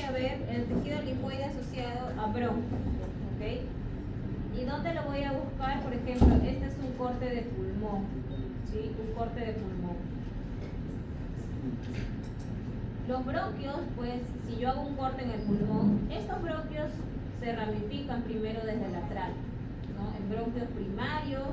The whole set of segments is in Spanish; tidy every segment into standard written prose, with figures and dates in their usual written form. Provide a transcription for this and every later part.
a ver el tejido linfoide asociado a bronquios, ¿ok? ¿Y dónde lo voy a buscar? Por ejemplo, este es un corte de pulmón, ¿sí? Un corte de pulmón. Los bronquios, pues, si yo hago un corte en el pulmón, estos bronquios se ramifican primero desde el lateral, ¿no? En bronquios primarios,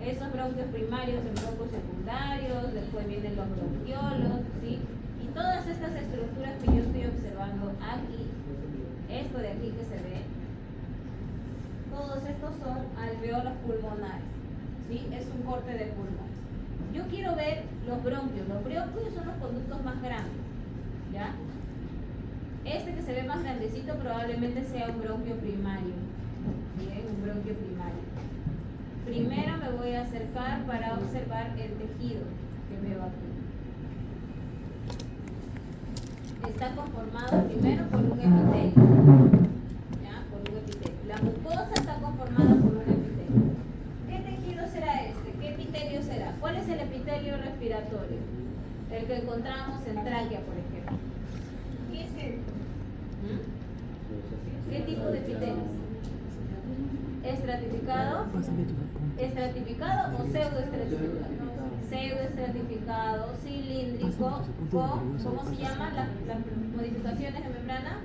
esos bronquios primarios en bronquios secundarios, después vienen los bronquiolos, ¿sí? Y todas estas estructuras que yo estoy observando aquí, esto de aquí que se ve, todos estos son alveolos pulmonares, ¿sí? Es un corte de pulmón. Yo quiero ver los bronquios. Los bronquios son los conductos más grandes, ¿ya? Este que se ve más grandecito probablemente sea un bronquio primario. Bien, un bronquio primario. Primero me voy a acercar para observar el tejido que veo aquí. Está conformado primero por un epitelio. ¿Ya? Por un epitelio. La mucosa está conformada por un epitelio. ¿Qué tejido será este? ¿Qué epitelio será? ¿Cuál es el epitelio respiratorio? El que encontramos en tráquea, por ejemplo. ¿Qué es esto? ¿Qué tipo de epitelio? ¿Estratificado? ¿Estratificado o pseudoestratificado? Pseudoestratificado, cilíndrico, con, ¿cómo se llaman las modificaciones de membrana?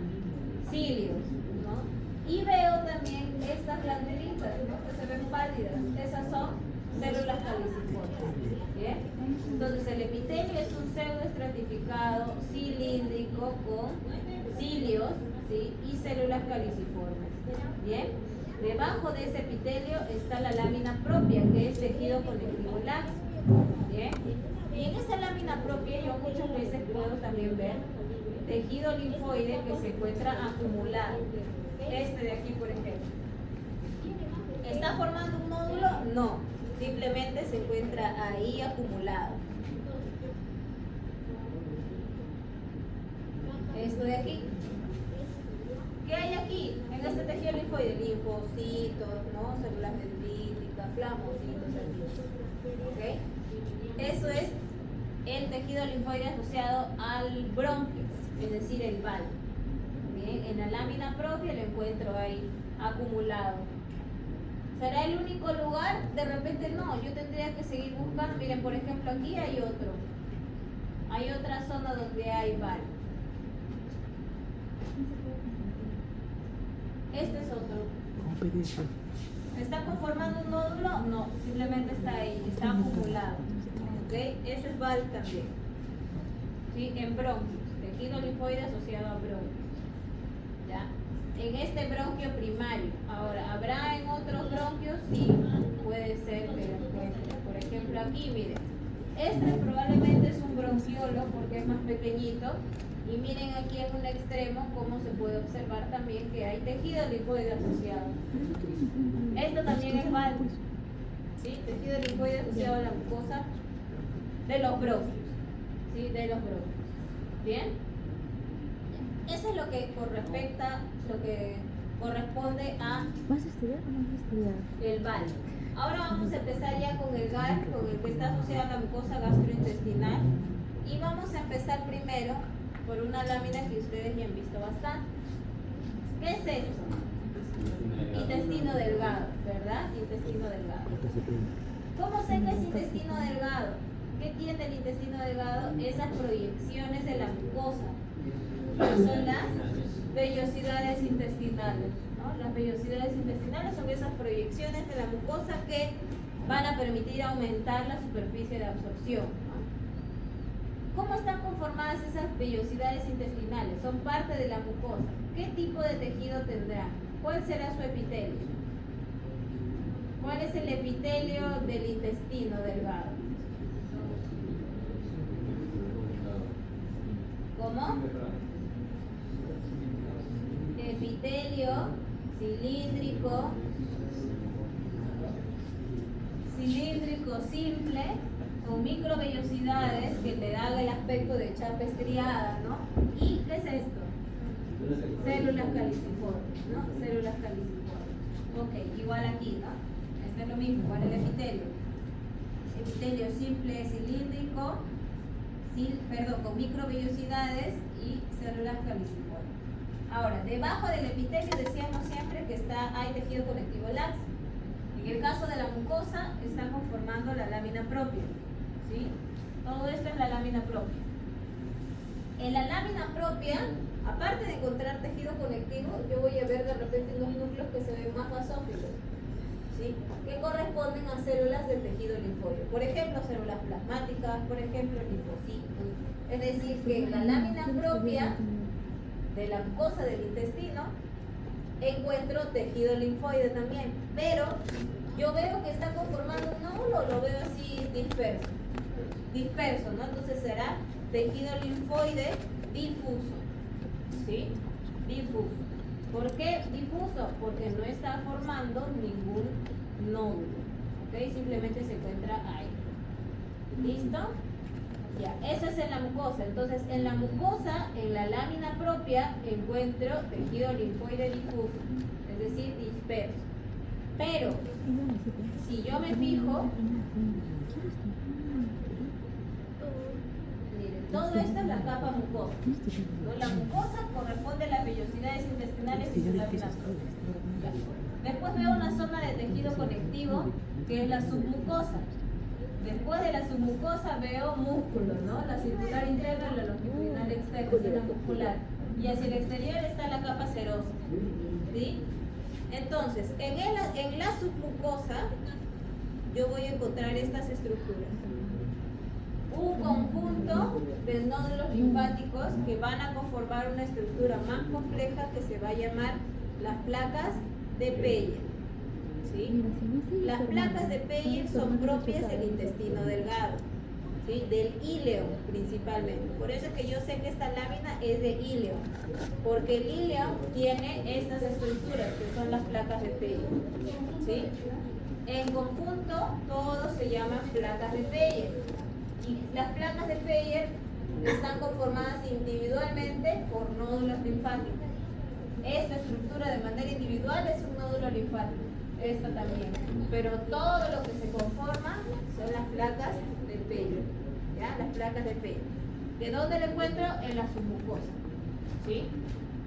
Cilios, ¿no? Y veo también estas glandelitas, ¿no? Que se ven pálidas. Esas son células caliciformes. ¿Bien? Entonces el epitelio es un pseudoestratificado cilíndrico con cilios, ¿sí? Y células caliciformes. ¿Bien? Debajo de ese epitelio está la lámina propia, que es tejido conectivo laxo. ¿Bien? Y en esa lámina propia yo muchas veces puedo también ver tejido linfoide que se encuentra acumulado. Este de aquí, por ejemplo. ¿Está formando un nódulo? No. Simplemente se encuentra ahí acumulado. Esto de aquí. ¿Qué hay aquí? En este tejido linfoide, linfocitos, ¿no? Células dendríticas, plasmocitos aquí. ¿Ok? Eso es el tejido linfoide asociado al bronquio, es decir, el BAL. Bien, en la lámina propia lo encuentro ahí acumulado. ¿Será el único lugar? De repente no, yo tendría que seguir buscando. Miren, por ejemplo, aquí hay otro. Hay otra zona donde hay BAL. Este es otro. ¿Está conformando un nódulo? No, simplemente está ahí, está acumulado. ¿Ok? Ese es BAL también. ¿Sí? En bronquios, tejido linfoide asociado a bronquios. ¿Ya? En este bronquio primario. Ahora, ¿habrá en otros bronquios? Sí, puede ser que lo encuentre. Por ejemplo, aquí, miren. Este probablemente es un bronquiolo porque es más pequeñito. Y miren aquí en un extremo cómo se puede observar también que hay tejido linfoide asociado. Esto también es BAL. ¿Sí? Tejido linfoide asociado a la mucosa de los bronquios. ¿Sí? De los bronquios. ¿Bien? Eso es lo que corresponde a ¿Vas a estudiar o no vas a estudiar? el BAL. Ahora vamos a empezar ya con el GAL, con el que está asociado a la mucosa gastrointestinal. Y vamos a empezar primero por una lámina que ustedes ya han visto bastante. ¿Qué es esto? Intestino delgado, ¿verdad? Intestino delgado. ¿Cómo sé que es intestino delgado? ¿Qué tiene el intestino delgado? Esas proyecciones de la mucosa, que son las vellosidades intestinales, ¿no? Las vellosidades intestinales son esas proyecciones de la mucosa que van a permitir aumentar la superficie de absorción, ¿no? ¿Cómo están conformadas esas vellosidades intestinales? Son parte de la mucosa. ¿Qué tipo de tejido tendrá? ¿Cuál será su epitelio? ¿Cuál es el epitelio del intestino delgado? ¿Cómo? Epitelio cilíndrico simple, con microvellosidades que le dan el aspecto de chapa estriada, ¿no? ¿Y qué es esto? Células caliciformes, ¿no? Células caliciformes. Ok, igual aquí, ¿no? Esto es lo mismo, igual el epitelio. Epitelio simple cilíndrico, con microvellosidades y células caliciformes. Ahora, debajo del epitelio decíamos siempre que hay tejido conectivo laxo. En el caso de la mucosa, están conformando la lámina propia, ¿sí? Todo esto es la lámina propia. En la lámina propia, aparte de encontrar tejido conectivo, yo voy a ver de repente unos núcleos que se ven más basófilos, ¿sí? Que corresponden a células del tejido linfóide. Por ejemplo, células plasmáticas, por ejemplo, linfocitos. Es decir, que en la lámina propia de la mucosa del intestino encuentro tejido linfoide también, pero yo veo que está conformando un nódulo, lo veo así disperso, ¿no? Entonces será tejido linfoide difuso, ¿sí? Difuso. ¿Por qué difuso? Porque no está formando ningún nódulo, ¿ok? Simplemente se encuentra ahí. ¿Listo? Ya, esa es en la mucosa. Entonces, en la mucosa, en la lámina propia, encuentro tejido linfoide difuso, es decir, disperso. Pero, si yo me fijo, miren, todo esto es la capa mucosa, ¿no? La mucosa corresponde a las vellosidades intestinales y su lámina propia. Después veo una zona de tejido conectivo, que es la submucosa. Después de la submucosa veo músculo, ¿no? La circular interna y la longitudinal externa, es la muscular. Y hacia el exterior está la capa serosa, ¿sí? Entonces, en la submucosa yo voy a encontrar estas estructuras. Un conjunto de nódulos linfáticos que van a conformar una estructura más compleja que se va a llamar las placas de Peyer. ¿Sí? Las placas de Peyer son propias del intestino delgado, ¿sí? Del íleo principalmente. Por eso es que yo sé que esta lámina es de íleo, porque el íleo tiene estas estructuras que son las placas de Peyer, ¿sí? En conjunto, todos se llaman placas de Peyer. Y las placas de Peyer están conformadas individualmente por nódulos linfáticos. Esta estructura de manera individual es un nódulo linfático. Esta también, pero todo lo que se conforma son las placas de Peyer, ¿ya? Las placas de Peyer. ¿De dónde lo encuentro? En la submucosa, ¿sí?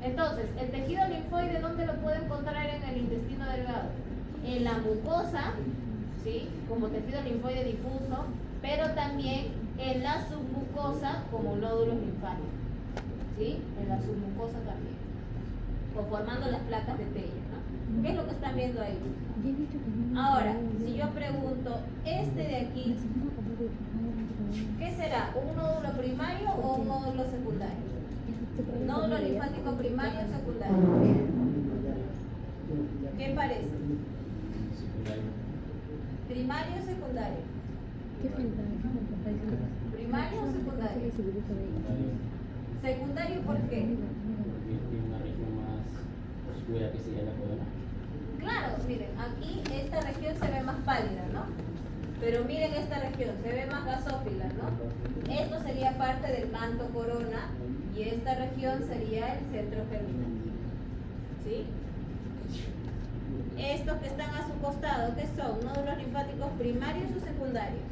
Entonces, el tejido linfoide, ¿dónde lo puedo encontrar en el intestino delgado? En la mucosa, ¿sí? Como tejido linfoide difuso, pero también en la submucosa como nódulos linfáticos, ¿sí? En la submucosa también, conformando las placas de Peyer, ¿no? ¿Qué es lo que están viendo ahí? Ahora, si yo pregunto, este de aquí, ¿qué será? ¿Un nódulo primario o un nódulo secundario? ¿Nódulo linfático primario o secundario? ¿Qué parece? ¿Primario o secundario? ¿Primario o secundario? ¿Secundario por qué? Porque tiene una región más oscura que sería la corona. Claro, miren, aquí esta región se ve más pálida, ¿no? Pero miren esta región, se ve más gasófila, ¿no? Esto sería parte del manto corona y esta región sería el centro germinativo, ¿sí? Estos que están a su costado, ¿qué son? ¿Nódulos linfáticos primarios o secundarios?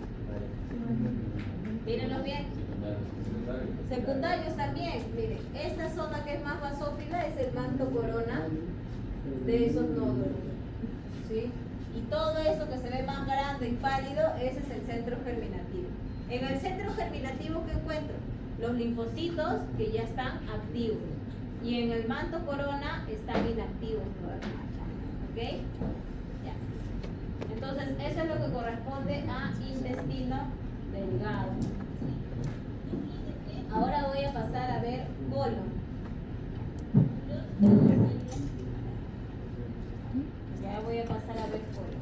Mírenlo bien. Secundarios también, miren, esta zona que es más basófila es el manto corona de esos nódulos, ¿sí? Y todo eso que se ve más grande y pálido, ese es el centro germinativo. En el centro germinativo, ¿qué encuentro? Los linfocitos que ya están activos. Y en el manto corona están inactivos todavía. ¿Ok? Ya. Entonces, eso es lo que corresponde a intestino delgado. Ahora voy a pasar a ver colon. Ya voy a pasar a ver colon.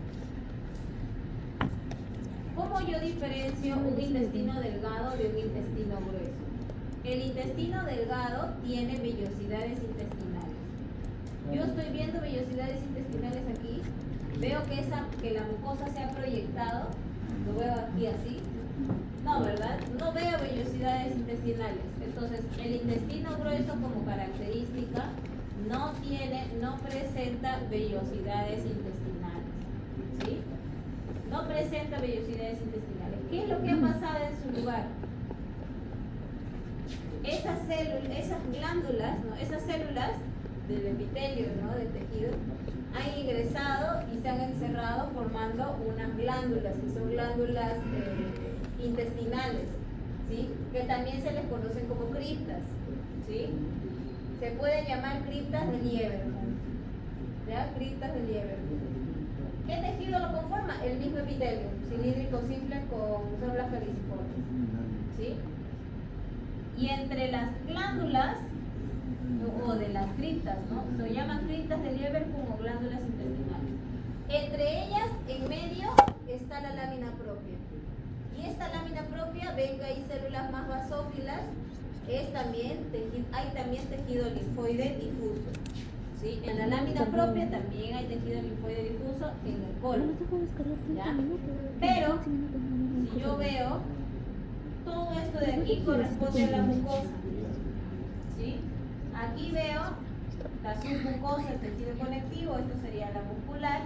¿Cómo yo diferencio un intestino delgado de un intestino grueso? El intestino delgado tiene vellosidades intestinales. Yo estoy viendo vellosidades intestinales aquí. Veo que la mucosa se ha proyectado. Lo veo aquí así. No, ¿verdad? No veo vellosidades intestinales. Entonces, el intestino grueso como característica no presenta vellosidades intestinales. ¿Sí? No presenta vellosidades intestinales. ¿Qué es lo que ha pasado en su lugar? esas glándulas, ¿no? Esas células del epitelio, ¿no? Del tejido, han ingresado y se han encerrado formando unas glándulas, que son glándulas intestinales, ¿sí? Que también se les conocen como criptas, ¿sí? Se pueden llamar criptas de Lieberman, ¿ya? Criptas de Lieberman. ¿Qué tejido lo conforma? El mismo epitelio, cilíndrico simple con células falciformes, ¿sí? Y entre las glándulas o de las criptas, ¿no? Se llaman criptas de Lieberman como glándulas intestinales. Entre ellas, en medio, está la lámina propia. Y esta lámina propia, ven que hay células más basófilas, hay también tejido linfoide difuso, ¿sí? En la lámina propia también hay tejido linfoide difuso en el colon, ¿ya? Pero, si yo veo, todo esto de aquí corresponde a la mucosa, ¿sí? Aquí veo la submucosa, el tejido conectivo, esto sería la muscular,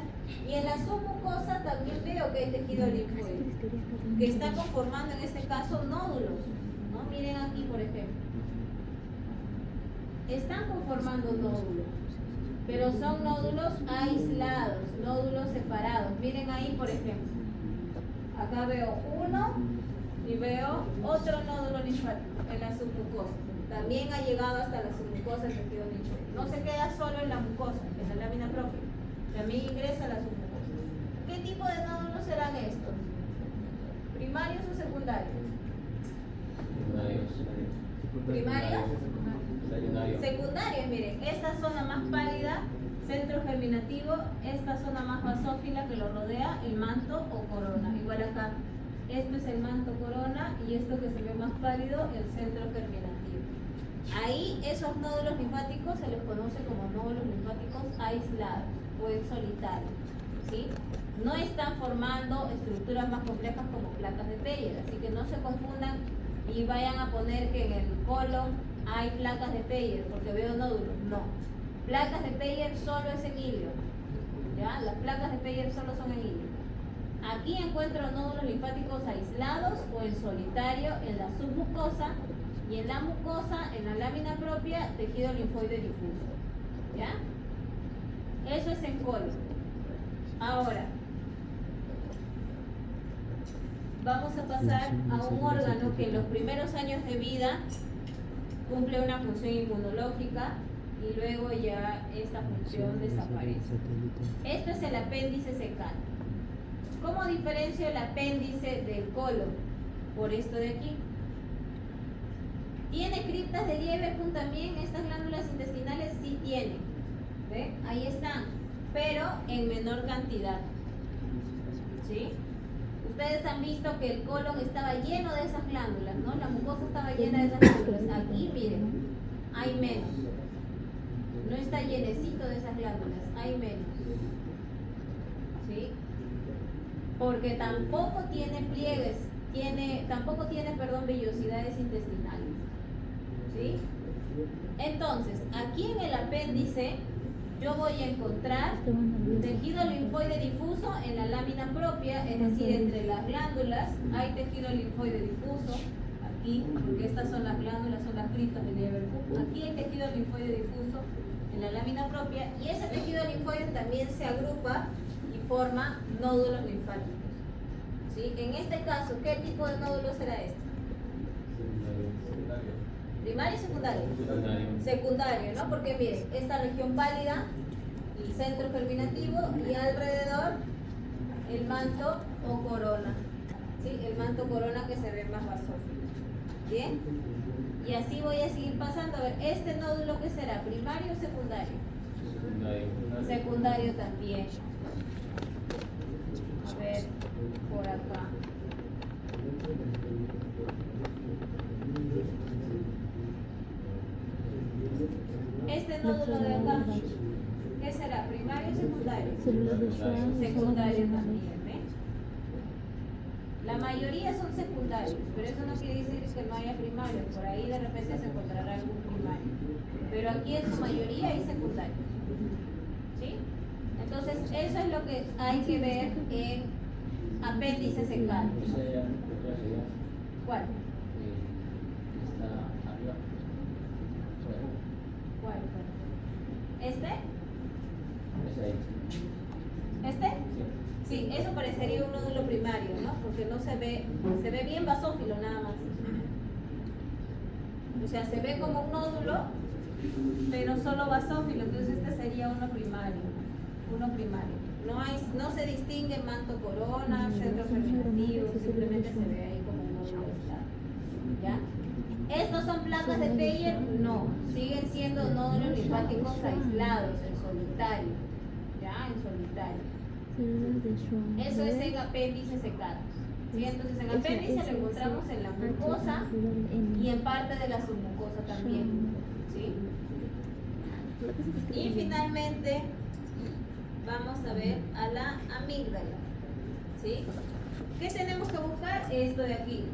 y en la submucosa también veo que hay tejido linfoide, que está conformando en este caso nódulos, ¿no? Miren aquí, por ejemplo. Están conformando nódulos, pero son nódulos aislados, nódulos separados. Miren ahí, por ejemplo. Acá veo uno y veo otro nódulo linfático en la submucosa. También ha llegado hasta la submucosa el tejido linfático. No se queda solo en la mucosa, en la lámina propia. También ingresa a la submucosa. ¿Qué tipo de nódulos serán estos? ¿Primarios o secundarios? ¿Primarios? Secundarios, miren, esta zona más pálida, centro germinativo, esta zona más basófila que lo rodea, el manto o corona. Igual acá, esto es el manto corona y esto que se ve más pálido, el centro germinativo. Ahí esos nódulos linfáticos se les conoce como nódulos linfáticos aislados o en solitario, ¿sí? No están formando estructuras más complejas como placas de Peyer, así que no se confundan y vayan a poner que en el colon hay placas de Peyer porque veo nódulos. No, placas de Peyer solo es en ilio, ¿ya? Las placas de Peyer solo son en ilio. Aquí encuentro nódulos linfáticos aislados o en solitario en la submucosa y en la mucosa, en la lámina propia, tejido linfoide difuso, ¿ya? Eso es en colon. Ahora, vamos a pasar a un órgano que en los primeros años de vida cumple una función inmunológica y luego ya esta función desaparece. Esto es el apéndice secal. ¿Cómo diferencio el apéndice del colon? Por esto de aquí. ¿Tiene criptas de Lieberkühn también? Estas glándulas intestinales sí tienen. ¿Ven? Ahí están, pero en menor cantidad. ¿Sí? Ustedes han visto que el colon estaba lleno de esas glándulas, ¿no? La mucosa estaba llena de esas glándulas. Aquí, miren, hay menos. No está llenecito de esas glándulas, hay menos. ¿Sí? Porque tampoco tiene pliegues, tampoco tiene, vellosidades intestinales. ¿Sí? Entonces, aquí en el apéndice yo voy a encontrar tejido linfoide difuso en la lámina propia, es decir, entre las glándulas hay tejido linfoide difuso, aquí, porque estas son las glándulas, son las criptas de Lieberkühn. Aquí hay tejido linfoide difuso en la lámina propia y ese tejido linfoide también se agrupa y forma nódulos linfáticos. ¿Sí? En este caso, ¿qué tipo de nódulo será este? ¿Primario o secundario? Secundario, ¿no? Porque miren, esta región pálida, el centro germinativo y alrededor el manto o corona. ¿Sí? El manto corona que se ve más basófilo. ¿Bien? Y así voy a seguir pasando. A ver, ¿este nódulo qué será? ¿Primario o secundario? Secundario también. A ver, por acá. Este nódulo de acá, ¿qué será? ¿Primario o secundario? Secundario también, ¿ven? La mayoría son secundarios, pero eso no quiere decir que no haya primarios. Por ahí de repente se encontrará algún primario. Pero aquí en su mayoría hay secundarios. ¿Sí? Entonces, eso es lo que hay que ver en apéndice secal. ¿Cuál? Está arriba. ¿Este? Es ahí. ¿Este? Sí, eso parecería un nódulo primario, ¿no? Porque no se ve bien basófilo nada más. O sea, se ve como un nódulo, pero solo basófilo, entonces este sería uno primario. No se distingue manto corona, centro germinativo, simplemente se ve ahí como un nódulo aislado. ¿Ya? ¿Estos son placas de Peyer? No, siguen siendo nódulos linfáticos aislados, en solitario. ¿Ya? En solitario. Eso es en apéndice secado. ¿Sí? Entonces en apéndice lo encontramos en la mucosa y en parte de la submucosa también. ¿Sí? Y finalmente vamos a ver a la amígdala. ¿Sí? ¿Qué tenemos que buscar? Esto de aquí.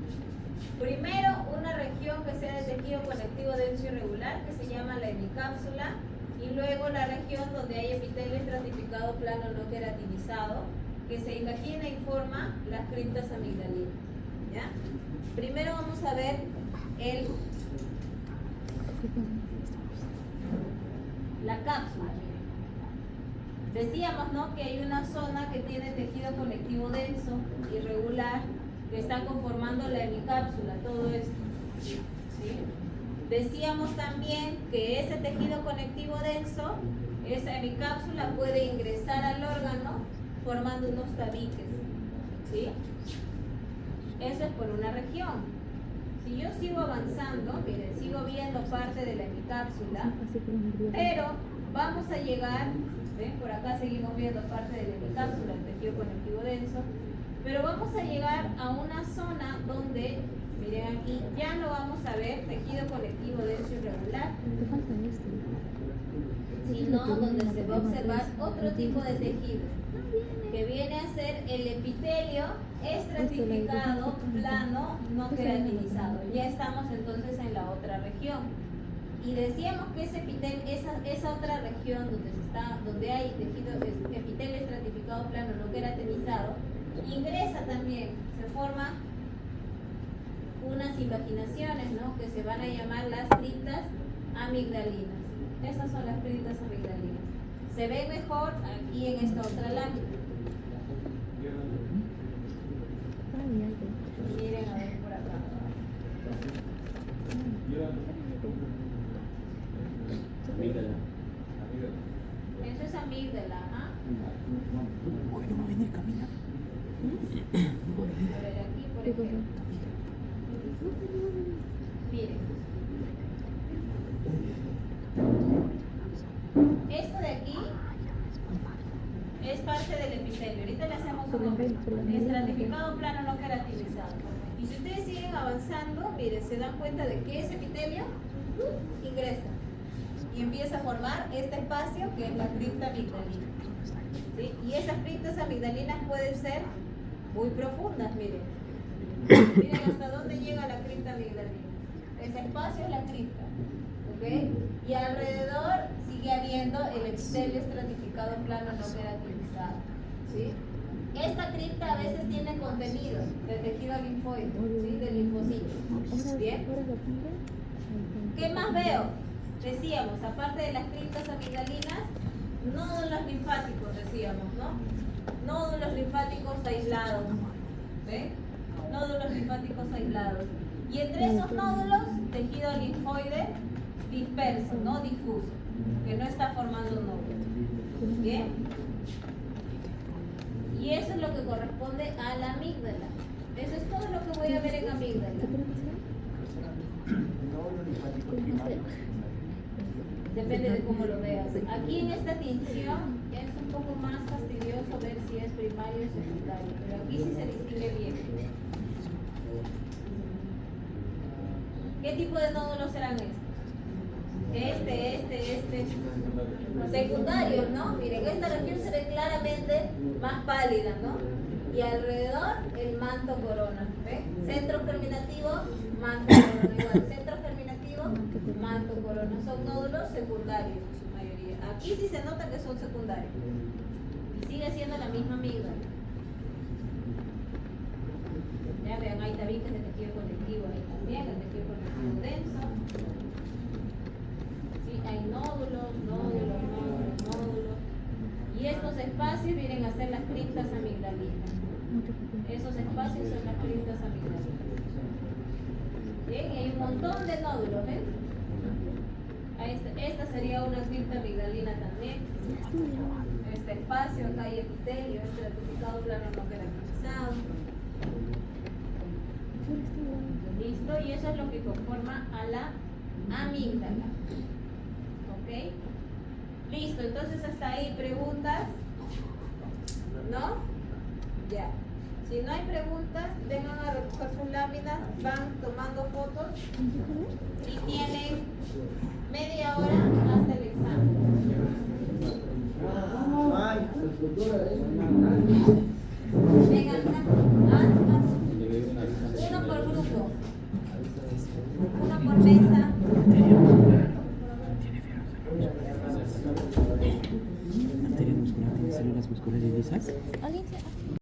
Primero, una región que sea de tejido conectivo denso irregular, que se llama la hemicápsula, y luego la región donde hay epitelio estratificado plano no queratinizado, que se imagina y forma las criptas amigdalinas. ¿Ya? Primero vamos a ver la cápsula. Decíamos, ¿no?, que hay una zona que tiene tejido conectivo denso, irregular, que está conformando la hemicápsula, todo esto. ¿Sí? Decíamos también que ese tejido conectivo denso, esa hemicápsula puede ingresar al órgano formando unos tabiques. ¿Sí? Eso es por una región. Si yo sigo avanzando, miren, sigo viendo parte de la hemicápsula, pero vamos a llegar, ¿ven? Por acá seguimos viendo parte de la hemicápsula, el tejido conectivo denso, pero vamos a llegar a una zona donde, miren aquí, ya no vamos a ver tejido conectivo denso irregular, sino donde se va a observar otro tipo de tejido, que viene a ser el epitelio estratificado plano no queratinizado. Ya estamos entonces en la otra región. Y decíamos que ese esa otra región donde hay tejido epitelio estratificado plano no queratinizado, ingresa también, se forman unas invaginaciones, ¿no?, que se van a llamar las criptas amigdalinas. Esas son las criptas amigdalinas. Se ve mejor aquí en esta otra lámina. Miren a ver por acá. Amígdala. Eso es amígdala, ¿ah? Bueno, va a venir camina. A ver, aquí por ejemplo. Miren. Esto de aquí es parte del epitelio. Ahorita le hacemos un estratificado plano no queratinizado. Y si ustedes siguen avanzando, miren, se dan cuenta de que ese epitelio ingresa y empieza a formar este espacio que es la cripta amigdalina. ¿Sí? Y esas criptas amigdalinas pueden ser muy profundas, miren. Miren hasta dónde llega la cripta amigdalina. Ese espacio es la cripta. ¿Okay? Y alrededor sigue habiendo el epitelio estratificado plano no queratinizado. ¿Sí? Esta cripta a veces tiene contenido de tejido linfoide, ¿sí?, de linfocitos. ¿Bien? ¿Qué más veo? Decíamos, aparte de las criptas amigdalinas, nódulos linfáticos, decíamos, ¿no? Nódulos linfáticos aislados. ¿Ven? Nódulos linfáticos aislados. Y entre esos nódulos, tejido linfoide disperso, no difuso, que no está formando nódulos. ¿Bien? Y eso es lo que corresponde a la amígdala. Eso es todo lo que voy a ver en amígdala. Depende de cómo lo veas. Aquí en esta tinción es un poco más fastidioso ver si es primario o secundario, pero aquí sí se distingue bien. ¿Qué tipo de nódulos serán estos? Secundarios, ¿no? Miren, esta región se ve claramente más pálida, ¿no? Y alrededor el manto corona, ¿ven? Centro germinativo, manto corona igual. Centro germinativo, manto corona. Son nódulos secundarios en su mayoría. Aquí sí se nota que son secundarios. Y sigue siendo la misma amígdala. Ya vean, hay tabiques de tejido conectivo ahí también, el tejido conectivo denso. Sí, hay nódulos. espacios vienen a ser las criptas amigdalinas. Esos espacios son las criptas amigdalinas. Bien, hay un montón de nódulos, ¿ven? Esta sería una cripta amigdalina también. Este espacio, acá hay epitelio, estratificado plano no caracterizado. Listo, y eso es lo que conforma a la amígdala. ¿Ok? Listo, entonces hasta ahí, ¿preguntas? ¿No? Ya. Si no hay preguntas, vengan a recoger sus láminas, van tomando fotos y tienen media hora hasta el examen. Ay,